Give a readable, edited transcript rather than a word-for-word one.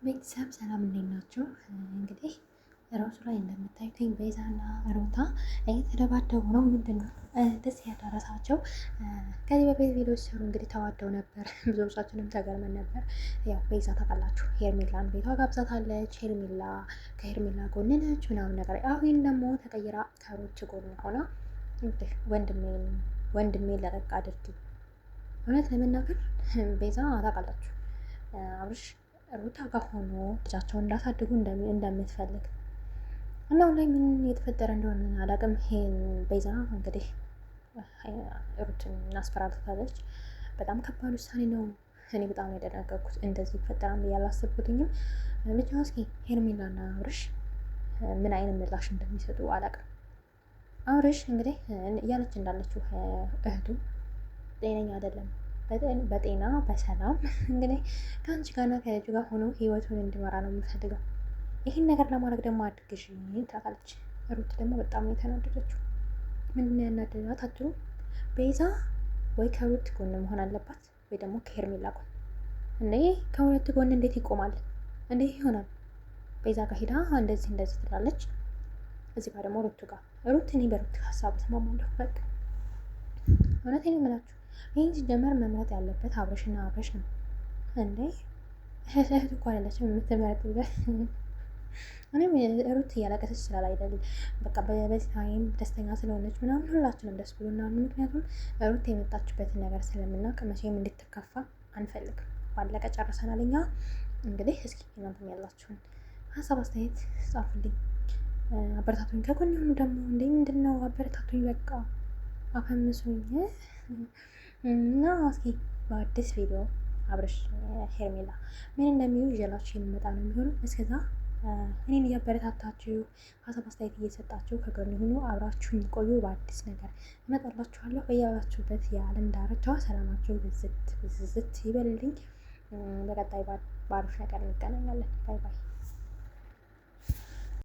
ቤተሰብ ሰላም እንዴት ናችሁ? እንግዲህ ራሱ ላይ እንደምታዩትኝ ቤዛና ሩታ እየተደባደቡ ነው። ምንድን ነው ደስ ያደረሳቸው? ከዚህ በፊት ቪዲዮ ሲሰሩ እንግዲህ ተዋደው ነበር። ብዙዎቻችንም ተገርመን ነበር። ያው ቤዛ ታውቃላችሁ ሄርሜላን ቤቷ ጋብዛታለች። ሄርሜላ ከሄርሜላ ጎን ነች ምናምን ነገር። አሁን ደግሞ ተቀይራ ከሩት ጎን ሆና ወንድሜን ለቀቅ አድርጊ። እውነት ለመናገር ቤዛ ታውቃላችሁ አብርሽ ሩታ ጋር ሆኖ ልጃቸውን እንዳሳድጉ እንደምትፈልግ እና አሁን ላይ ምን የተፈጠረ እንደሆነ አላውቅም። ይሄን ቤዛ እንግዲህ ሩትን እናስፈራርታለች። በጣም ከባድ ውሳኔ ነው። እኔ በጣም ነው የደነገጥኩት። እንደዚህ ይፈጠራል ብዬ አላሰብኩትኝም። ብቻ እስኪ ሄርሜላና አብርሽ ምን አይነት ምላሽ እንደሚሰጡ አላውቅም። አብርሽ እንግዲህ እያለች እንዳለችው እህቱ ጤነኛ አይደለም በጤና በሰላም እንግዲህ ከአንቺ ጋርና ከልጁ ጋር ሆኖ ህይወቱን እንዲመራ ነው የምፈልገው። ይህን ነገር ለማድረግ ደግሞ አድግሽ ታላለች። ሩት ደግሞ በጣም ነው የተናደደችው። ምንድን ያናደዳት አትሉ? ቤዛ ወይ ከሩት ጎን መሆን አለባት ወይ ደግሞ ከሄርሜላ ጎን። እንዴ ከሁለት ጎን እንዴት ይቆማል? እንዴት ይሆናል? ቤዛ ጋር ሄዳ እንደዚህ ትላለች፣ እዚህ ጋር ደግሞ ሩት ጋር እኔ በሩት ሀሳብ ተስማማለሁ። በቃ እውነቴን ነው የምላችሁ። ይህን ሲጀመር መምረጥ ያለበት አብረሽና አብረሽ ነው እንዴ። እህት እኮ አይደለችም የምትመረጥበት። እኔም ሩት እያለቀሰች ስላል አይደል በቃ በዚህ ታይም ደስተኛ ስለሆነች ምናምን ሁላችንም ደስ ብሎናል። ምክንያቱም ሩት የመጣችበትን ነገር ስለምናውቅ መቼም እንድትከፋ አንፈልግም። ባለቀ ጨርሰናል እኛ። እንግዲህ እስኪ እናንተም ያላችሁን ሀሳብ አስተያየት ጻፉልኝ፣ አበረታቱኝ። ከጎን የሆኑ ደግሞ እንዴ ምንድን ነው አበረታቱኝ፣ በቃ አፈምሱኝ እና እስኪ በአዲስ ቪዲዮ አብርሽ ሄርሜላ ምን እንደሚሉ ይዤላችሁ የሚመጣ ነው የሚሆነው። እስከዛ እኔን እያበረታታችሁ ሀሳብ አስተያየት እየሰጣችሁ ከጎን ሆኖ አብራችሁኝ ቆዩ። በአዲስ ነገር እመጣላችኋለሁ። በያላችሁበት የዓለም ዳርቻ ሰላማችሁ ብዝት ይበልልኝ። በቀጣይ በአሪፍ ነገር እንገናኛለን። ባይ ባይ።